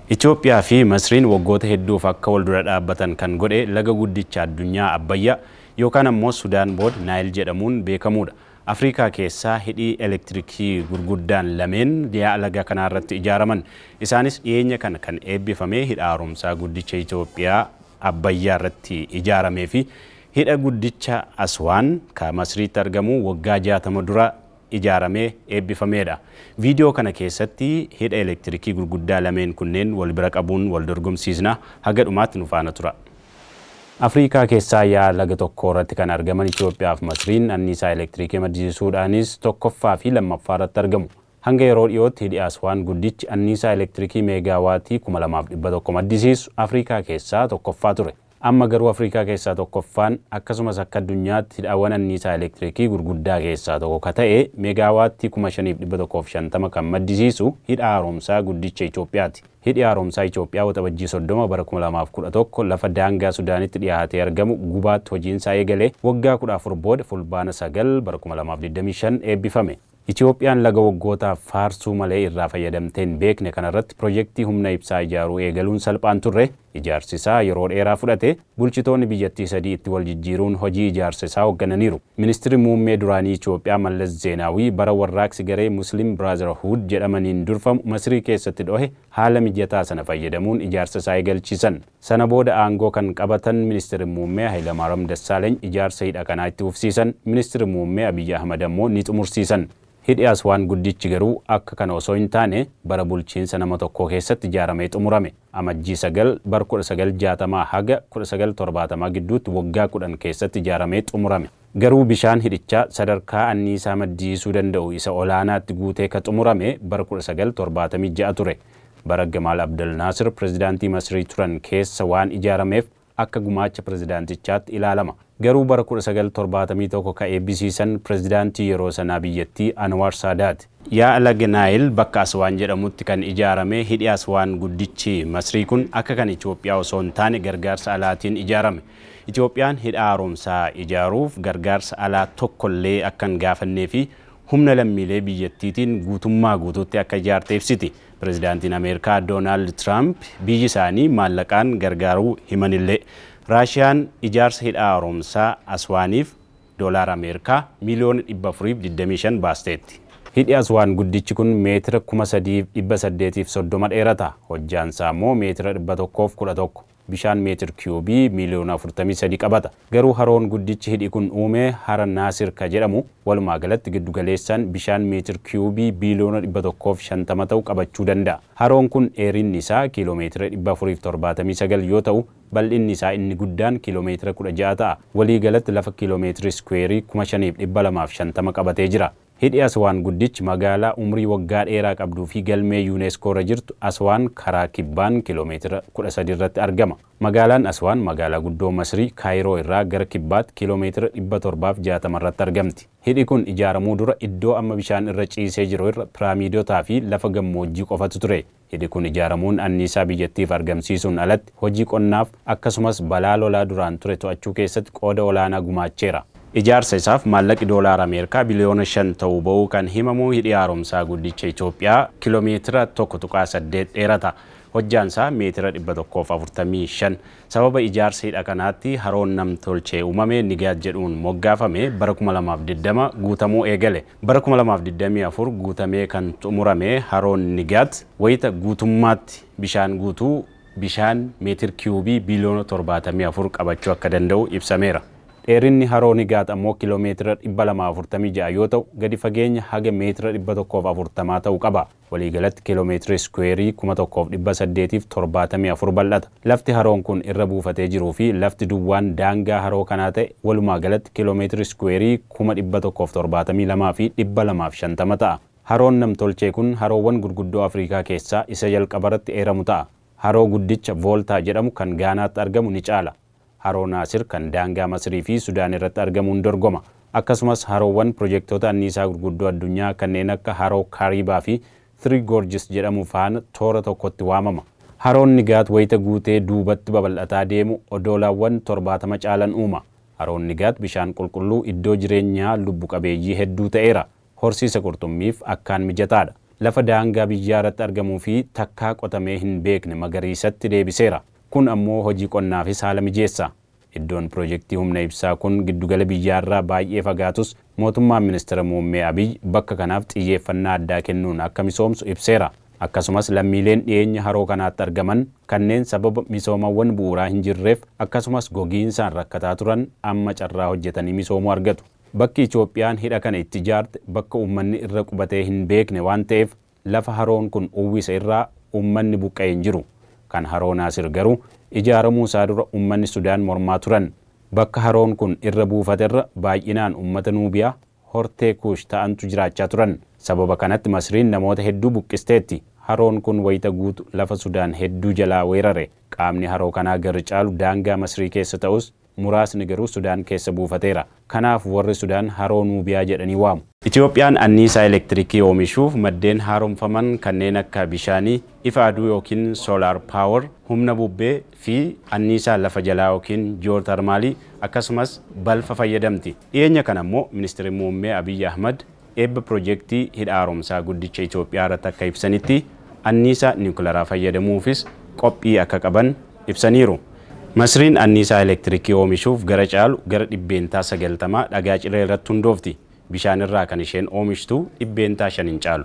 Itoophiyaa fi Masriin waggoota hedduuf akka wal dura dhaabbatan kan godhe laga guddicha addunyaa Abbayyaa yookaan ammoo Sudaan Bood Naayil jedhamuun beekamudha. Afrikaa keessaa hidhii elektirikii gurguddaan lameen dhiyaa laga kanaa irratti ijaaraman. Isaanis dhiyeenya kana kan eebbifame hidha haaromsaa guddicha Itoophiyaa Abbayyaa irratti ijaaramee fi hidha guddicha Aswaan kan Masriitti argamu waggaa 60 dura ijaaramee eebbifameedha. Viidiyoo kana keessatti hidha elektirikii gurguddaa lameen kunneen wal bira qabuun wal dorgomsiisna. Haga dhumaatti nu faana tura. Afrikaa keessaa yaa laga tokko irratti kan argaman Itoophiyaa fi Masriin anniisaa elektirikii maddisiisuudhaanis tokkoffaa fi lammaffaa irratti argamu. Hanga yeroo dhiyootti hidhi Aswaan guddichi anniisaa elektirikii meegaawaatii 2100 maddisiisu Afrikaa keessaa tokkoffaa ture. Amma garuu Afrikaa keessaa tokkoffaan akkasumas akka addunyaatti hidhaawwan anniisaa elektirikii gurguddaa keessaa tokko ka ta'e meegaawaatii 5150 kan maddisiisu hidha haaromsaa guddicha Itoophiyaati. Hidhi haaromsaa Itoophiyaa waxabajjii 30 bara 2011 lafa daangaa Sudaanitti dhiyaatee argamu gubaatti hojiinsaa eegalee waggaa 14 booda fulbaana 9 bara 2025 eebbifame. Itoophiyaan laga waggootaaf faarsuu malee irraa fayyadamteen beekne kanarratti piroojeektii humna ibsaa ijaaruu eegaluun salphaan turre. Ijaarsi isaa yeroo dheeraa fudhate bulchitoonni biyyattii sadii itti wal jijjiiruun hojii ijaarsa isaa hooggananiiru. Ministeerri muummee duraanii Itoophiyaa Mallas Zeenaawii bara warraaqsi garee Muslim Brotherhood jedhamaniin durfamu Masrii keessatti dhohe haala mijataa sana fayyadamuun ijaarsa isaa eegalchiisan. Sana booda aangoo kan qabatan ministeerri muummee Hayilamaariyaam Dassaaleeny ijaarsa hidha kanaa itti fufsiisan. Ministeerri muummee Abiyyi Ahmad ammoo ni xumursiisan. Hidhi Aswaan guddichi garuu akka kana osoo hin taane bara bulchiinsa nama tokkoo keessatti ijaaramee xumurame. Amajjii 9 bara 1960 haga 1970 gidduutti waggaa 10 keessatti ijaaramee xumurame. Garuu bishaan hidhichaa sadarkaa anniisaa maddisiisuu danda'u isa olaanaatti guutee ka xumurame bara 1976 ture. Bara Gamaal Abdel Naasir pirezidaantii Masrii turan keessa waan ijaarameef akka gumaacha pirezidaantichaatti ilaalama. Garuu bara 1971 ka eebbisiisan pirezidaantii yeroo sanaa biyyattii Anwar Saadaat. Yaa laga Naayil bakka Aswaan jedhamutti kan ijaarame hidhi Aswaan guddichi Masrii kun akka kan Itoophiyaa osoo hin taane gargaarsa alaatiin ijaarame. Itoophiyaan hidha haaromsaa ijaaruuf gargaarsa alaa tokkollee akka hin gaafannee fi humna lammiilee biyyattiitiin guutummaa guutuutti akka ijaarte ibsiti. Pirezidaantiin Ameerikaa Doonaald Tiraamp biyyi isaanii maallaqaan gargaaruu himanillee. Raashiyaan ijaarsa hidha haaromsaa Aswaaniif doolaar Ameerikaa miliyoona 425 baasteetti. Hidhi Aswaan guddichi kun meetira 3830 dheerata. Hojjaansaa immoo meetira 111. Bishaan meetir kiubii miliyoona 43 qabata. Garuu haroon guddichi hidhi kun uume hara Naasir ka jedhamu walumaa galatti giddugaleessaan bishaan meetir kiubii biliyoona 150 ta'u qabachuu danda'a. Haroon kun dheerinni isaa kiiloomeetira 479 yoo ta'u bal'inni isaa inni guddaan kiiloomeetira 16 ta'a. Walii galatti lafa kiiloomeetira squeerii 5250 qabatee jira. Hidhi Aswaan guddichi magaalaa umrii waggaa dheeraa qabduu fi galmee UNESCO irra jirtu Aswaan karaa kibbaan kiiloomeetira 13 irratti argama. Magaalaan Aswaan magaalaa guddoo Masrii Kaayiroo irraa gara kibbaatti kiiloomeetira 760 irratti argamti. Hidhi kun ijaaramuu dura iddoo amma bishaan irra ciisee jiru irra piraamiidotaa fi lafa gammoojjii qofatu ture. Hidhi kun ijaaramuun anniisaa biyyattiif argamsiisuun alatti hojii qonnaaf akkasumas balaa lolaa duraan ture to'achuu keessatti qooda olaanaa gumaacheera. Ijaarsa isaaf maallaqi doolaar Ameerikaa biliyoona 5 ta'uu ba'uu kan himamu hidhi haaromsaa guddicha Itoophiyaa kiiloomeetira 1.8 dheerata. Hojjaansaa meetira 145. Sababa ijaarsa hidha kanaatti haroon namtolchee uumame Nigaat jedhuun moggaafame bara 2020 guutamuu eegale. Bara 2024 guutamee kan xumurame haroon Nigaat wayita guutummaatti bishaan guutuu bishaan meetir kiubii biliyoona 74 qabachuu akka danda'u ibsameera. Dheerinni haroo Nigaat ammoo kiiloomeetira 246 yoo ta'u gadi fageenya haga meetira 140 ta'uu qaba. Waliigalatti kiiloomeetira squeerii 1874 bal'ata. Lafti haroon kun irra buufatee jiruu fi lafti duwwaan daangaa haroo kanaa ta'e walumaa galatti kiiloomeetira squeerii 172 fi 250 ta'a. Haroon namtolchee kun haroowwan gurguddoo Afrikaa keessaa isa jalqabarratti eeramu ta'a. Haroo guddicha Vooltaa jedhamu kan Gaanaatti argamu ni caala. Haroo Naasir kan daangaa Masrii fi Sudaan irratti argamuun dorgoma. Akkasumas haroowwan piroojeektoota anniisaa gurguddoo addunyaa kanneen akka haroo Kaaribaa fi Three Gorges jedhamu faana toora tokkotti waamama. Haroon Nigaat wayita guutee duubatti babal'ataa deemu odoolaawwan 70 caalan uuma. Haroon Nigaat bishaan qulqulluu iddoo jireenyaa lubbu qabeeyyii hedduu ta'eera. Horsiisa qurxummiif akkaan mijataadha. lafa daangaa biyyaa irratti argamuu fi takkaa qotamee hin beekne magariisatti deebiseera. Kun ammoo hojii qonnaafis haala mijeessa. Iddoon piroojeektii humna ibsaa kun giddugala biyyaarraa baay'ee fagaatus mootummaan ministeera muummee Abiy bakka kanaaf xiyyeeffannaa addaa kennuun akka misoomsu ibseera. Akkasumas lammiileen dhiyeenya haroo kanaatti argaman kanneen sababa misoomawwan bu'uuraa hin jirreef akkasumas gogiinsaan rakkataa turan amma carraa hojjetanii misoomuu argatu. Bakki Itoophiyaan hidha kana itti ijaarte bakka uummanni irra qubatee hin beekne waan ta'eef lafa haroon kun uwwise irraa uummanni buqqa'ee hin jiru. Kan haroo Naasir garuu ijaaramuu isaa dura uummanni Sudaan mormaa turan. Bakka haroon kun irra buufaterra baay'inaan uummata Nuubiyaa hortee Kuush ta'antu jiraachaa turan. Sababa kanatti Masriin namoota hedduu buqqisteetti. Haroon kun wayita guutu lafa Sudaan hedduu jalaa weerare. Qaamni haroo kanaa gara caalu daangaa Masrii keessa ta'us muraasni garuu Sudaan keessa buufateera. Kanaaf warri Sudaan haroo Nuubiyaa jedhanii waamu. Itoophiyaan anniisaa elektirikii oomishuuf maddeen haaromfaman kanneen akka bishaanii, ifa aduu yookiin soolaar paawar, humna bubbee fi anniisaa lafa jalaa yookiin ji'ootarmaalii akkasumas balfa fayyadamti. Dhiyeenya kana immoo ministeerri muummee Abiy Ahmad eebba piroojeektii hidha haaromsaa guddicha Itoophiyaa irratti akka ibsanitti anniisaa niwukilaraa fayyadamuufis qophii akka qaban ibsaniiru. Masriin anniisaa elektirikii oomishuuf gara caalu gara 90% dhagaa ciree irratti hundoofti. Bishaan irraa kan isheen oomishtu 5% caalu.